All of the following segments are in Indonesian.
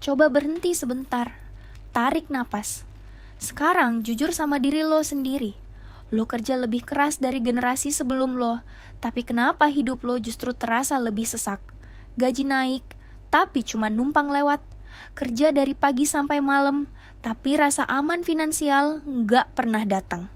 Coba berhenti sebentar, tarik napas. Sekarang jujur sama diri lo sendiri. Lo kerja lebih keras dari generasi sebelum lo, tapi kenapa hidup lo justru terasa lebih sesak? Gaji naik, tapi cuma numpang lewat. Kerja dari pagi sampai malam, tapi rasa aman finansial nggak pernah datang.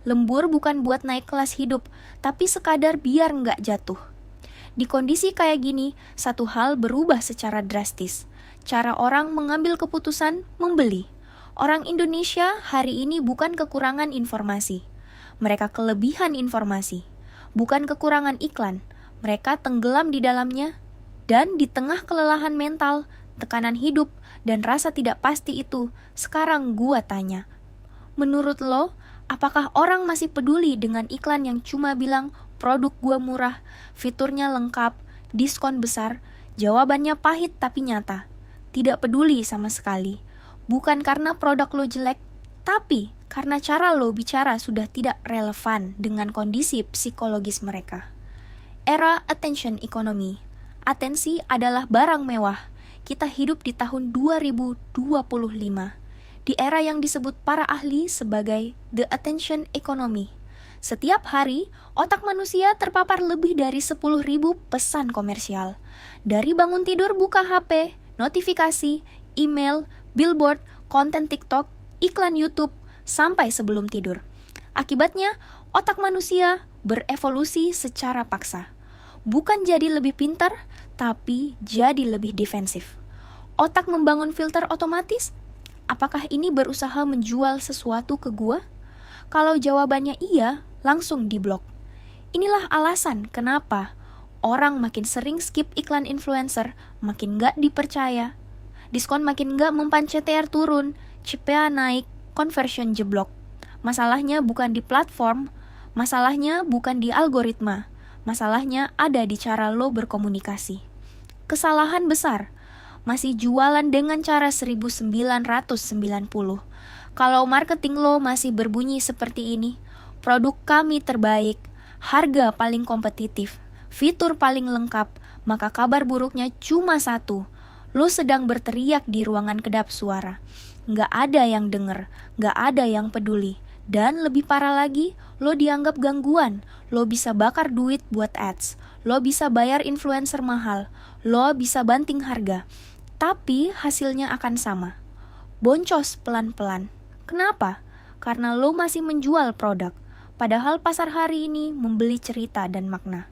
Lembur bukan buat naik kelas hidup, tapi sekadar biar nggak jatuh. Di kondisi kayak gini, satu hal berubah secara drastis. Cara orang mengambil keputusan membeli. Orang Indonesia hari ini bukan kekurangan informasi. Mereka kelebihan informasi. Bukan kekurangan iklan. Mereka tenggelam di dalamnya. Dan di tengah kelelahan mental, tekanan hidup, dan rasa tidak pasti itu, sekarang gua tanya. Menurut lo, apakah orang masih peduli dengan iklan yang cuma bilang produk gua murah, fiturnya lengkap, diskon besar? Jawabannya pahit tapi nyata. Tidak peduli sama sekali. Bukan karena produk lo jelek, tapi karena cara lo bicara sudah tidak relevan dengan kondisi psikologis mereka. Era attention economy. Atensi adalah barang mewah. Kita hidup di tahun 2025. Di era yang disebut para ahli sebagai the attention economy. Setiap hari, otak manusia terpapar lebih dari 10.000 pesan komersial. Dari bangun tidur buka HP, notifikasi, email, billboard, konten TikTok, iklan YouTube, sampai sebelum tidur. Akibatnya, otak manusia berevolusi secara paksa. Bukan jadi lebih pintar, tapi jadi lebih defensif. Otak membangun filter otomatis. Apakah ini berusaha menjual sesuatu ke gua? Kalau jawabannya iya, langsung diblok. Inilah alasan kenapa orang makin sering skip iklan influencer, makin gak dipercaya. Diskon makin gak mempan CTR turun, CPA naik, conversion jeblok. Masalahnya bukan di platform, masalahnya bukan di algoritma. Masalahnya ada di cara lo berkomunikasi. Kesalahan besar. Masih jualan dengan cara 1990. Kalau marketing lo masih berbunyi seperti ini, produk kami terbaik, harga paling kompetitif, fitur paling lengkap, maka kabar buruknya cuma satu. Lo sedang berteriak di ruangan kedap suara. Nggak ada yang denger, nggak ada yang peduli. Dan lebih parah lagi, lo dianggap gangguan. Lo bisa bakar duit buat ads. Lo bisa bayar influencer mahal. Lo bisa banting harga. Tapi hasilnya akan sama. Boncos pelan-pelan. Kenapa? Karena lo masih menjual produk. Padahal pasar hari ini membeli cerita dan makna.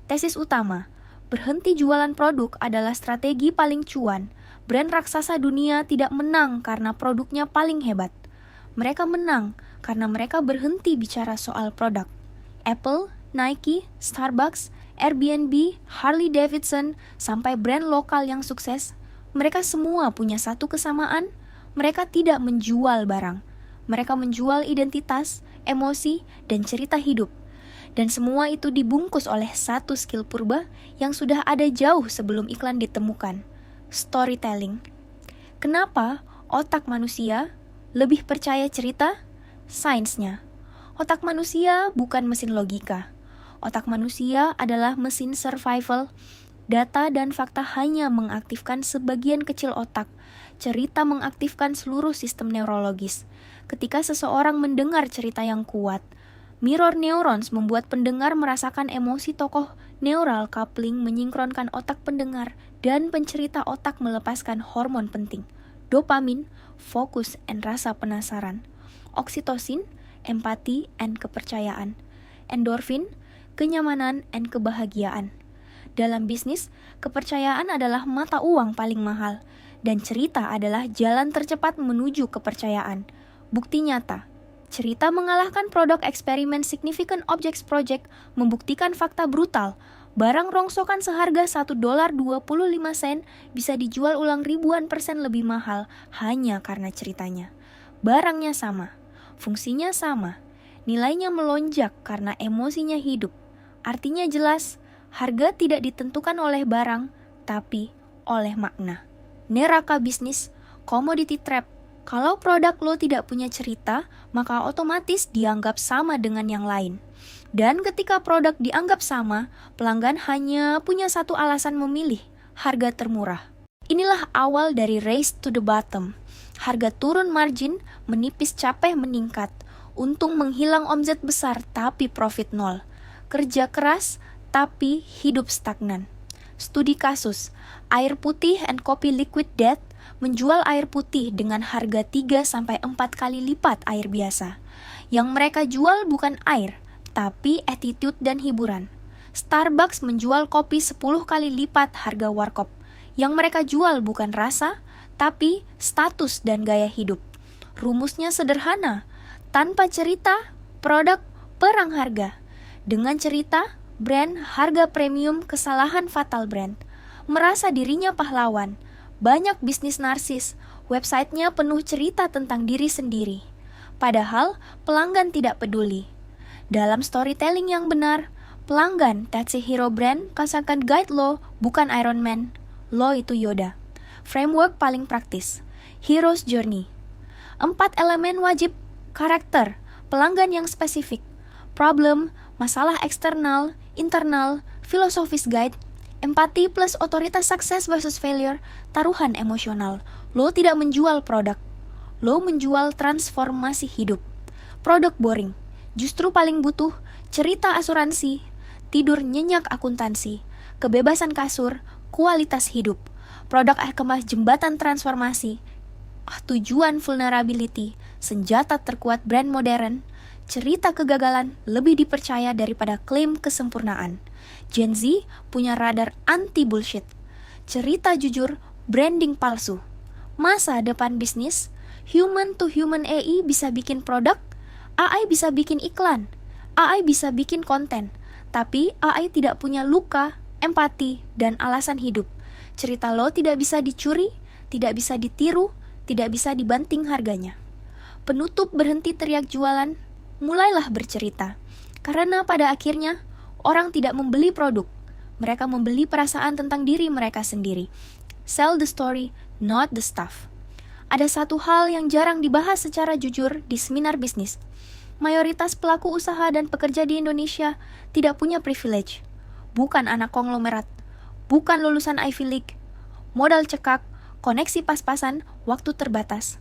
Tesis utama, berhenti jualan produk adalah strategi paling cuan. Brand raksasa dunia tidak menang karena produknya paling hebat. Mereka menang karena mereka berhenti bicara soal produk. Apple, Nike, Starbucks, Airbnb, Harley Davidson, sampai brand lokal yang sukses, mereka semua punya satu kesamaan, mereka tidak menjual barang. Mereka menjual identitas, emosi, dan cerita hidup. Dan semua itu dibungkus oleh satu skill purba yang sudah ada jauh sebelum iklan ditemukan. Storytelling. Kenapa otak manusia lebih percaya cerita? Sainsnya. Otak manusia bukan mesin logika. Otak manusia adalah mesin survival. Data dan fakta hanya mengaktifkan sebagian kecil otak. Cerita mengaktifkan seluruh sistem neurologis. Ketika seseorang mendengar cerita yang kuat, mirror neurons membuat pendengar merasakan emosi tokoh. Neural coupling menyinkronkan otak pendengar dan pencerita otak melepaskan hormon penting. Dopamin, fokus, and rasa penasaran. Oksitosin, empati, and kepercayaan. Endorfin, kenyamanan, and kebahagiaan. Dalam bisnis, kepercayaan adalah mata uang paling mahal, dan cerita adalah jalan tercepat menuju kepercayaan. Bukti nyata, cerita mengalahkan produk eksperimen Significant Objects Project membuktikan fakta brutal. Barang rongsokan seharga $1.25 bisa dijual ulang ribuan persen lebih mahal hanya karena ceritanya. Barangnya sama, fungsinya sama, nilainya melonjak karena emosinya hidup. Artinya jelas, harga tidak ditentukan oleh barang, tapi oleh makna. Neraka bisnis, commodity trap. Kalau produk lo tidak punya cerita, maka otomatis dianggap sama dengan yang lain. Dan ketika produk dianggap sama, pelanggan hanya punya satu alasan memilih, harga termurah. Inilah awal dari race to the bottom. Harga turun, margin menipis, capek meningkat. Untung menghilang, omset besar tapi profit nol. Kerja keras tapi hidup stagnan. Studi kasus, air putih and kopi liquid death menjual air putih dengan harga 3-4 kali lipat air biasa. Yang mereka jual bukan air, tapi attitude dan hiburan. Starbucks menjual kopi 10 kali lipat harga warkop. Yang mereka jual bukan rasa, tapi status dan gaya hidup. Rumusnya sederhana, tanpa cerita, produk perang harga. Dengan cerita, brand harga premium, kesalahan fatal brand. Merasa dirinya pahlawan, banyak bisnis narsis, websitenya penuh cerita tentang diri sendiri. Padahal pelanggan tidak peduli. Dalam storytelling yang benar, pelanggan Tatsi Hero Brand kasarkan guide lo, bukan Iron Man. Lo itu Yoda. Framework paling praktis, Hero's Journey. 4 elemen wajib: karakter, pelanggan yang spesifik, problem, masalah eksternal, internal, filosofis guide, empati plus otoritas, success versus failure, taruhan emosional. Lo tidak menjual produk, lo menjual transformasi hidup. Produk boring, justru paling butuh cerita asuransi, tidur nyenyak akuntansi, kebebasan kasur, kualitas hidup. Produk kemas jembatan transformasi, tujuan vulnerability, senjata terkuat brand modern, cerita kegagalan lebih dipercaya daripada klaim kesempurnaan. Gen Z punya radar anti bullshit, cerita jujur, branding palsu. Masa depan bisnis, human to human AI bisa bikin produk, AI bisa bikin iklan, AI bisa bikin konten, tapi AI tidak punya luka, empati, dan alasan hidup. Cerita lo tidak bisa dicuri, tidak bisa ditiru, tidak bisa dibanting harganya. Penutup berhenti teriak jualan, mulailah bercerita. Karena pada akhirnya, orang tidak membeli produk. Mereka membeli perasaan tentang diri mereka sendiri. Sell the story, not the stuff. Ada satu hal yang jarang dibahas secara jujur di seminar bisnis. Mayoritas pelaku usaha dan pekerja di Indonesia tidak punya privilege. Bukan anak konglomerat, bukan lulusan Ivy League, modal cekak, koneksi pas-pasan, waktu terbatas.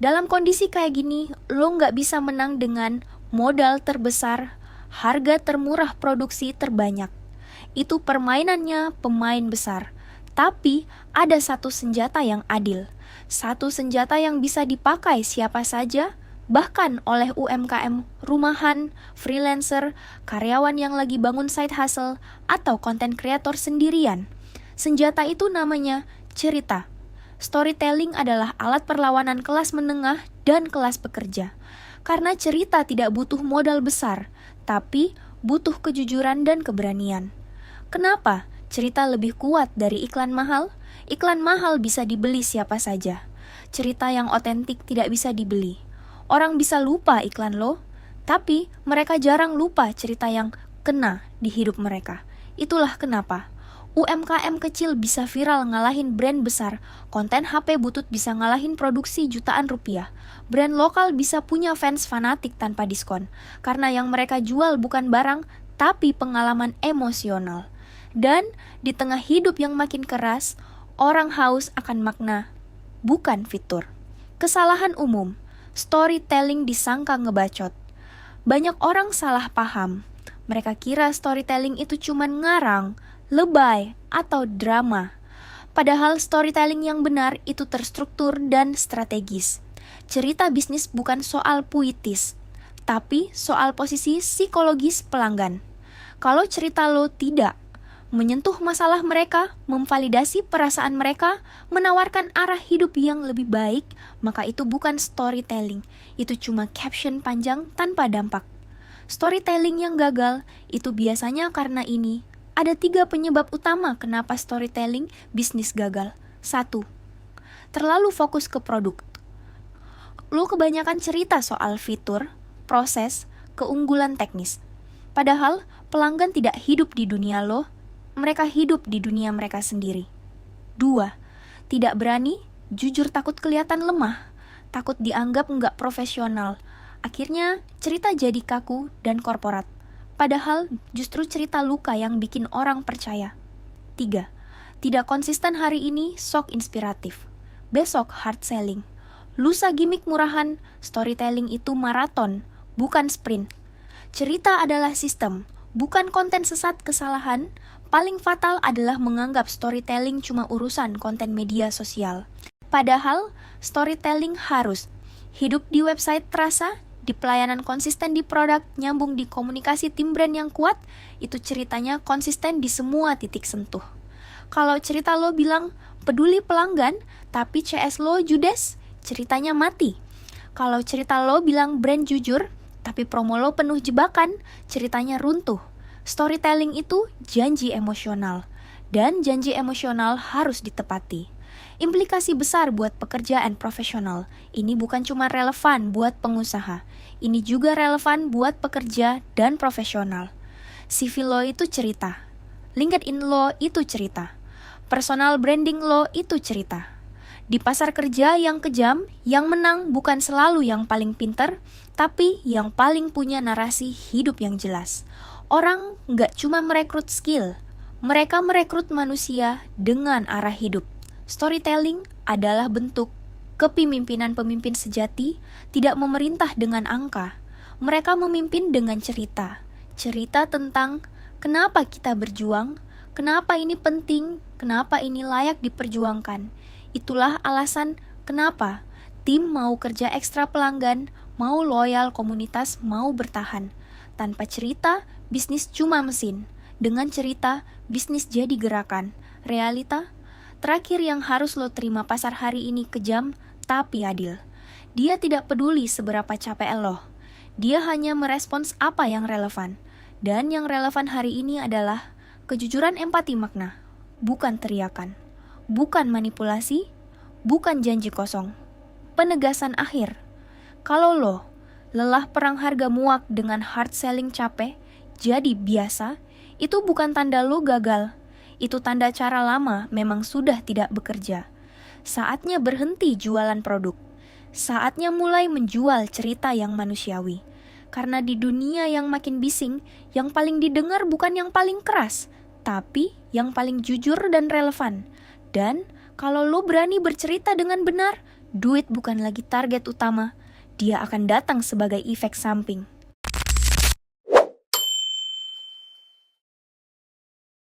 Dalam kondisi kayak gini, lo nggak bisa menang dengan modal terbesar, harga termurah, produksi terbanyak. Itu permainannya pemain besar. Tapi ada satu senjata yang adil. Satu senjata yang bisa dipakai siapa saja, bahkan oleh UMKM, rumahan, freelancer, karyawan yang lagi bangun side hustle, atau content creator sendirian. Senjata itu namanya cerita. Storytelling adalah alat perlawanan kelas menengah dan kelas pekerja. Karena cerita tidak butuh modal besar, tapi butuh kejujuran dan keberanian. Kenapa cerita lebih kuat dari iklan mahal? Iklan mahal bisa dibeli siapa saja. Cerita yang otentik tidak bisa dibeli. Orang bisa lupa iklan lo, tapi mereka jarang lupa cerita yang kena di hidup mereka. Itulah kenapa UMKM kecil bisa viral ngalahin brand besar, konten HP butut bisa ngalahin produksi jutaan rupiah. Brand lokal bisa punya fans fanatik tanpa diskon, karena yang mereka jual bukan barang, tapi pengalaman emosional. Dan di tengah hidup yang makin keras, orang haus akan makna, bukan fitur. Kesalahan umum, storytelling disangka ngebacot. Banyak orang salah paham. Mereka kira storytelling itu cuma ngarang, lebay, atau drama. Padahal storytelling yang benar itu terstruktur dan strategis. Cerita bisnis bukan soal puitis, tapi soal posisi psikologis pelanggan. Kalau cerita lo tidak menyentuh masalah mereka, memvalidasi perasaan mereka, menawarkan arah hidup yang lebih baik, maka itu bukan storytelling. Itu cuma caption panjang tanpa dampak. Storytelling yang gagal itu biasanya karena ini. Ada 3 penyebab utama kenapa storytelling bisnis gagal. 1. Terlalu fokus ke produk. Lo kebanyakan cerita soal fitur, proses, keunggulan teknis. Padahal pelanggan tidak hidup di dunia lo, mereka hidup di dunia mereka sendiri. 2. Tidak berani, jujur takut kelihatan lemah, takut dianggap nggak profesional. Akhirnya cerita jadi kaku dan korporat. Padahal justru cerita luka yang bikin orang percaya. 3. Tidak konsisten hari ini, sok inspiratif. Besok hard selling. Lusa gimmick murahan, storytelling itu maraton, bukan sprint. Cerita adalah sistem, bukan konten sesat kesalahan. Paling fatal adalah menganggap storytelling cuma urusan konten media sosial. Padahal, storytelling harus hidup di website terasa, di pelayanan konsisten di produk, nyambung di komunikasi tim brand yang kuat, itu ceritanya konsisten di semua titik sentuh. Kalau cerita lo bilang peduli pelanggan, tapi CS lo judes, ceritanya mati. Kalau cerita lo bilang brand jujur, tapi promo lo penuh jebakan, ceritanya runtuh. Storytelling itu janji emosional, dan janji emosional harus ditepati. Implikasi besar buat pekerjaan profesional. Ini bukan cuma relevan buat pengusaha, ini juga relevan buat pekerja dan profesional. CV lo itu cerita, LinkedIn lo itu cerita, personal branding lo itu cerita. Di pasar kerja yang kejam, yang menang bukan selalu yang paling pinter, tapi yang paling punya narasi hidup yang jelas. Orang nggak cuma merekrut skill, mereka merekrut manusia dengan arah hidup. Storytelling adalah bentuk kepemimpinan pemimpin sejati, tidak memerintah dengan angka. Mereka memimpin dengan cerita. Cerita tentang kenapa kita berjuang, kenapa ini penting, kenapa ini layak diperjuangkan. Itulah alasan kenapa tim mau kerja ekstra pelanggan, mau loyal komunitas, mau bertahan. Tanpa cerita, bisnis cuma mesin. Dengan cerita, bisnis jadi gerakan. Realita, terakhir yang harus lo terima pasar hari ini kejam, tapi adil. Dia tidak peduli seberapa capek lo. Dia hanya merespons apa yang relevan. Dan yang relevan hari ini adalah kejujuran empati makna, bukan teriakan. Bukan manipulasi, bukan janji kosong. Penegasan akhir. Kalau lo lelah perang harga muak dengan hard selling capek, jadi biasa, itu bukan tanda lo gagal. Itu tanda cara lama memang sudah tidak bekerja. Saatnya berhenti jualan produk. Saatnya mulai menjual cerita yang manusiawi. Karena di dunia yang makin bising, yang paling didengar bukan yang paling keras, tapi yang paling jujur dan relevan. Dan kalau lo berani bercerita dengan benar, duit bukan lagi target utama. Dia akan datang sebagai efek samping.